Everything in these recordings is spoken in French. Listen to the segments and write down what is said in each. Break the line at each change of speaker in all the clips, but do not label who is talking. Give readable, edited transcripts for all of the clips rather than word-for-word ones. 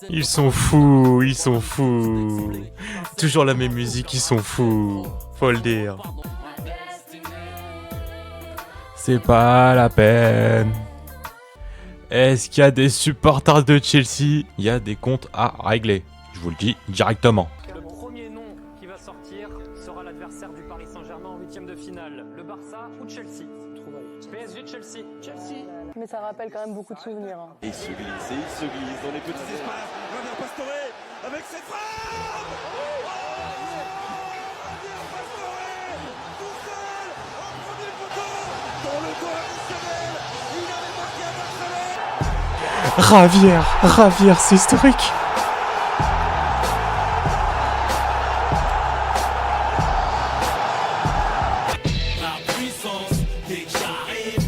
Ils sont fous, ils sont fous. Toujours la même musique, ils sont fous. Faut le dire. C'est pas la peine. Est-ce qu'il y a des supporters de Chelsea? Il y a des comptes à régler. Je vous le dis directement.
Le premier nom qui va sortir sera l'adversaire du Paris Saint-Germain en 8e de finale. Le Barça ou Chelsea? PSG, Chelsea. Chelsea.
Mais ça rappelle quand même beaucoup de souvenirs. Hein.
Et il se glisse dans les petits espaces. Javier Pastore avec cette frappe. Tout seul, au premier poteau, dans le dos additionnel. Il avait marqué à Barcelone.
Javier, c'est historique.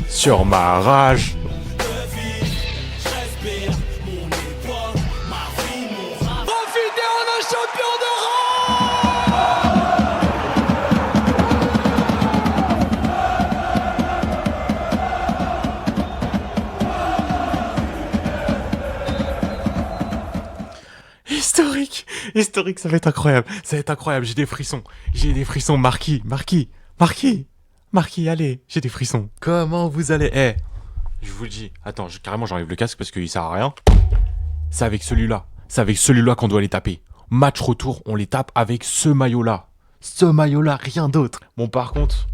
Sur ma rage.
Profitez, on est champion
Historique, ça va être incroyable. Ça va être incroyable, j'ai des frissons. Marquis, allez, j'ai des frissons. Comment vous allez? Je vous le dis. Attends, carrément, j'enlève le casque parce qu'il sert à rien. C'est avec celui-là. C'est avec celui-là qu'on doit les taper. Match retour, on les tape avec ce maillot-là. Ce maillot-là, rien d'autre. Bon, par contre,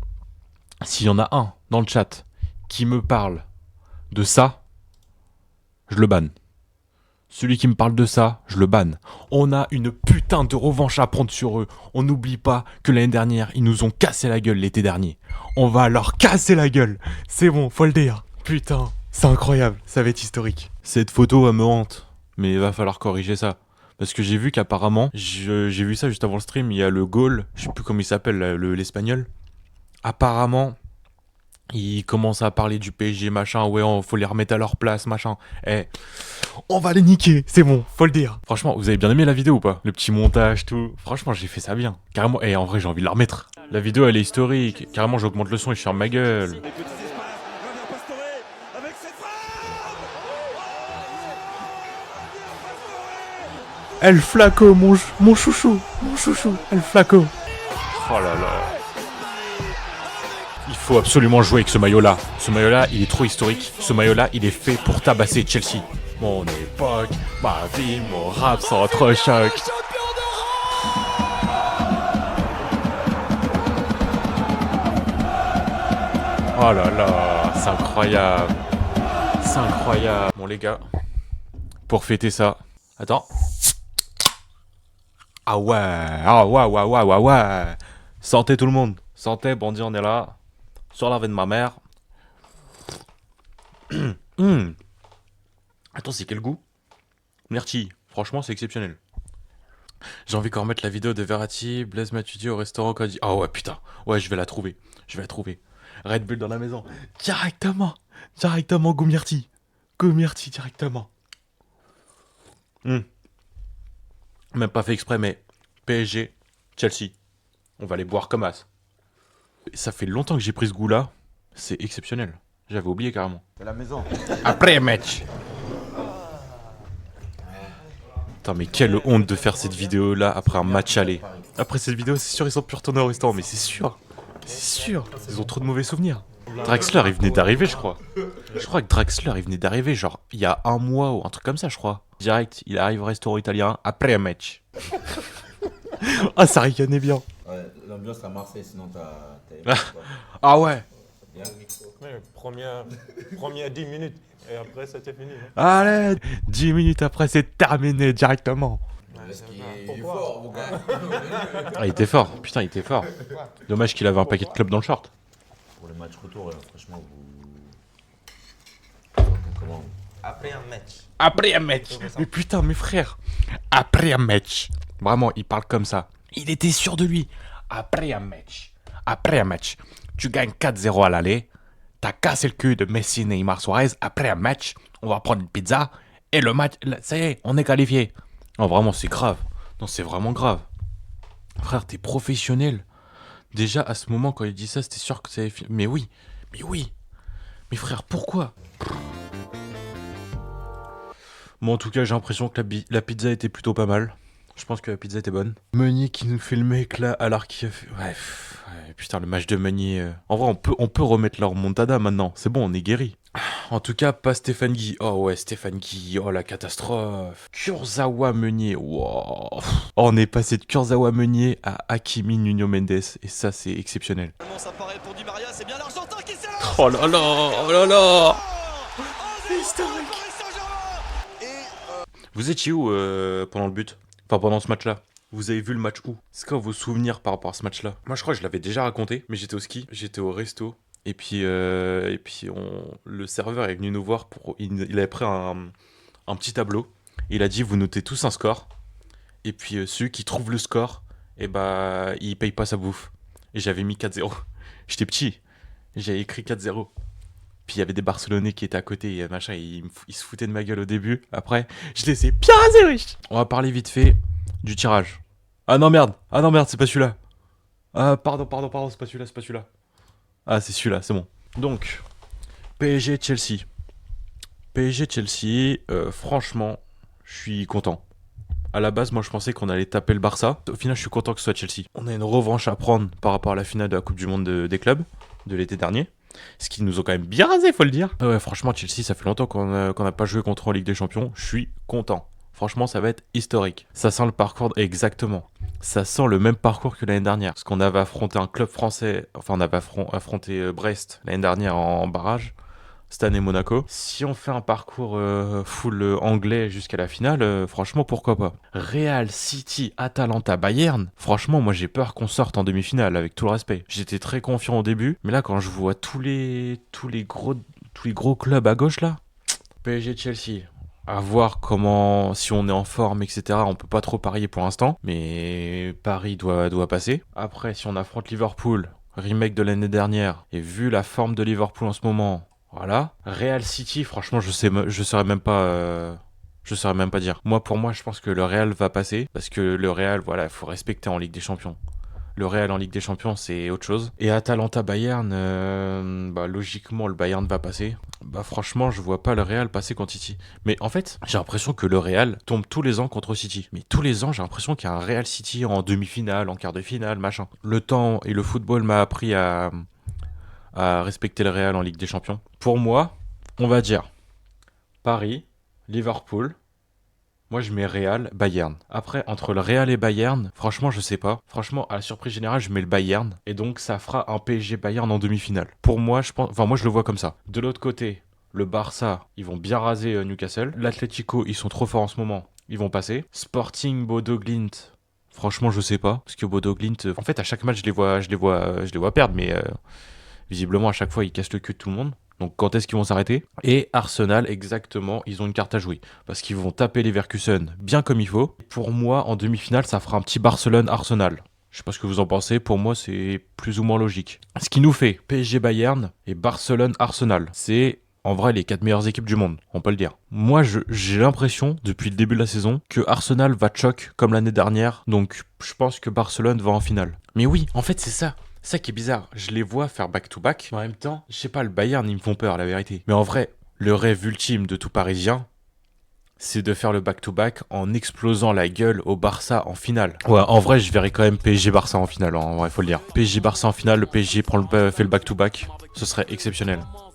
s'il y en a un dans le chat qui me parle de ça, je le banne. Celui qui me parle de ça, je le banne. On a une putain de revanche à prendre sur eux. On n'oublie pas que l'année dernière, ils nous ont cassé la gueule l'été dernier. On va leur casser la gueule. C'est bon, faut le dire. Putain, c'est incroyable. Ça va être historique. Cette photo, elle me hante. Mais il va falloir corriger ça. Parce que j'ai vu qu'apparemment, j'ai vu ça juste avant le stream, il y a le goal, je sais plus comment il s'appelle, l'espagnol. Apparemment, il commence à parler du PSG, machin, ouais, faut les remettre à leur place, machin. On va les niquer, c'est bon, faut le dire. Franchement, vous avez bien aimé la vidéo ou pas? Le petit montage, tout. Franchement, j'ai fait ça bien. Carrément, en vrai, j'ai envie de la remettre. La vidéo, elle est historique. Carrément, j'augmente le son et je ferme ma gueule.
Les petits espaces. Javier Pastore avec cette frappe.
El Flaco, mon chouchou, El Flaco. Oh là là. Il faut absolument jouer avec ce maillot-là. Ce maillot-là, il est trop historique. Ce maillot-là, il est fait pour tabasser Chelsea. Mon époque, ma vie, mon rap s'entrechoque. Oh là là, c'est incroyable. C'est incroyable. Bon les gars, pour fêter ça... Attends. Ah ouais. Santé tout le monde. Santé, bandit, on est là. Sur la veine de ma mère. Attends, c'est quel goût? Myrtille. Franchement, c'est exceptionnel. J'ai envie qu'on remette la vidéo de Verratti, Blaise Matuidi au restaurant quand il dit... Ah ouais, putain. Ouais, je vais la trouver. Red Bull dans la maison. Directement, goût Myrtille. Directement. Même pas fait exprès, mais PSG, Chelsea. On va les boire comme as. Ça fait longtemps que j'ai pris ce goût-là. C'est exceptionnel. J'avais oublié carrément.
C'est la maison.
Après un match. Putain, mais quelle honte de faire cette vidéo-là après un match aller. Après cette vidéo, c'est sûr, ils sont plus retournés au restaurant, mais c'est sûr. Ils ont trop de mauvais souvenirs. Draxler, il venait d'arriver, je crois. Je crois que Draxler, il venait d'arriver, genre, il y a un mois ou un truc comme ça, je crois. Direct, il arrive au restaurant italien après un match. Ah, ça ricanait bien.
Ouais, l'ambiance à Marseille, sinon
Ah ouais.
Ouais, première 10 minutes et après c'était fini.
Allez, 10 minutes après, c'est terminé directement.
Parce qu'il est fort, mon gars.
Ah, il était fort, putain, il était fort. Dommage qu'il avait un paquet de clubs dans le short.
Pour le match retour, franchement, vous... Comment?
Après un match.
Après un match. Mais putain, mes frères. Après un match. Vraiment, il parle comme ça. Il était sûr de lui. Après un match. Tu gagnes 4-0 à l'aller. T'as cassé le cul de Messi, Neymar, Suarez. Après un match, on va prendre une pizza. Et le match, ça y est, on est qualifié. Non, vraiment, c'est grave. Non, c'est vraiment grave. Frère, t'es professionnel. Déjà, à ce moment, quand il dit ça, c'était sûr que ça avait fini. Mais oui. Mais frère, pourquoi? Moi, en tout cas, j'ai l'impression que la pizza était plutôt pas mal. Je pense que la pizza était bonne. Meunier qui nous fait le mec là, alors qu'il a fait... Ouais, putain, le match de Meunier... En vrai, on peut remettre leur montada maintenant. C'est bon, on est guéri. En tout cas, pas Stéphane Guy. Oh ouais, Stéphane Guy. Oh la catastrophe. Kurzawa Meunier. Wow. Oh, on est passé de Kurzawa Meunier à Hakimi Nuno Mendes. Et ça, c'est exceptionnel.
Ça paraît pour Di Maria, c'est bien l'Argentin qui s'élance.
Oh là là, oh là là. Vous étiez où pendant le but? Enfin, pendant ce match-là? Vous avez vu le match où? C'est quoi vos souvenirs par rapport à ce match-là? Moi, je crois que je l'avais déjà raconté, mais j'étais au ski, j'étais au resto. Et puis le serveur est venu nous voir. Il avait pris un petit tableau. Il a dit, vous notez tous un score. Et puis celui qui trouve le score, et bah, il paye pas sa bouffe. Et j'avais mis 4-0. J'étais petit. J'avais écrit 4-0. Puis il y avait des Barcelonais qui étaient à côté, et machin, ils se foutaient de ma gueule au début. Après, je les ai bien rasés, riche. On va parler vite fait du tirage. Ah non, merde, c'est pas celui-là. Ah, pardon, c'est pas celui-là. Ah, c'est celui-là, c'est bon. Donc, PSG-Chelsea. PSG-Chelsea, franchement, je suis content. À la base, moi, je pensais qu'on allait taper le Barça. Au final, je suis content que ce soit Chelsea. On a une revanche à prendre par rapport à la finale de la Coupe du Monde des clubs de l'été dernier. Ce qui nous ont quand même bien rasé, faut le dire. Ouais, franchement, Chelsea, ça fait longtemps qu'on n'a pas joué contre en Ligue des Champions. Je suis content. Franchement, ça va être historique. Ça sent le parcours, exactement. Ça sent le même parcours que l'année dernière. Parce qu'on avait affronté un club français, enfin, on avait affronté Brest l'année dernière en barrage. Cette année, Monaco. Si on fait un parcours full anglais jusqu'à la finale, franchement, pourquoi pas. Real, City, Atalanta, Bayern. Franchement, moi, j'ai peur qu'on sorte en demi-finale, avec tout le respect. J'étais très confiant au début, mais là, quand je vois tous les gros clubs à gauche, là, PSG, Chelsea, à voir comment, si on est en forme, etc. On peut pas trop parier pour l'instant, mais Paris doit passer. Après, si on affronte Liverpool, remake de l'année dernière, et vu la forme de Liverpool en ce moment... Voilà. Real City, franchement, je saurais même pas dire. Pour moi, je pense que le Real va passer. Parce que le Real, voilà, il faut respecter en Ligue des Champions. Le Real en Ligue des Champions, c'est autre chose. Et Atalanta-Bayern, logiquement, le Bayern va passer. Franchement, je vois pas le Real passer contre City. Mais en fait, j'ai l'impression que le Real tombe tous les ans contre City. Mais tous les ans, j'ai l'impression qu'il y a un Real City en demi-finale, en quart de finale, machin. Le temps et le football m'a appris à respecter le Real en Ligue des Champions. Pour moi, on va dire Paris, Liverpool. Moi, je mets Real, Bayern. Après, entre le Real et Bayern, franchement, je sais pas. Franchement, à la surprise générale, je mets le Bayern. Et donc, ça fera un PSG-Bayern en demi-finale. Pour moi, je le vois comme ça. De l'autre côté, le Barça, ils vont bien raser Newcastle. L'Atlético, ils sont trop forts en ce moment. Ils vont passer. Sporting, Bodo Glimt. Franchement, je sais pas. Parce que Bodo Glimt, en fait, à chaque match, je les vois perdre, mais... visiblement, à chaque fois, ils cassent le cul de tout le monde. Donc, quand est-ce qu'ils vont s'arrêter? Et Arsenal, exactement, ils ont une carte à jouer. Parce qu'ils vont taper Leverkusen bien comme il faut. Pour moi, en demi-finale, ça fera un petit Barcelone-Arsenal. Je sais pas ce que vous en pensez. Pour moi, c'est plus ou moins logique. Ce qui nous fait PSG-Bayern et Barcelone-Arsenal. C'est, en vrai, les 4 meilleures équipes du monde. On peut le dire. Moi, j'ai l'impression, depuis le début de la saison, que Arsenal va choc comme l'année dernière. Donc, je pense que Barcelone va en finale. Mais oui, en fait, c'est ça. C'est ça qui est bizarre, je les vois faire back-to-back, mais en même temps, je sais pas, le Bayern, ils me font peur, la vérité. Mais en vrai, le rêve ultime de tout Parisien, c'est de faire le back-to-back en explosant la gueule au Barça en finale. Ouais, en vrai, je verrais quand même PSG-Barça en finale, en vrai, faut le dire. PSG-Barça en finale, le PSG fait le back-to-back, ce serait exceptionnel.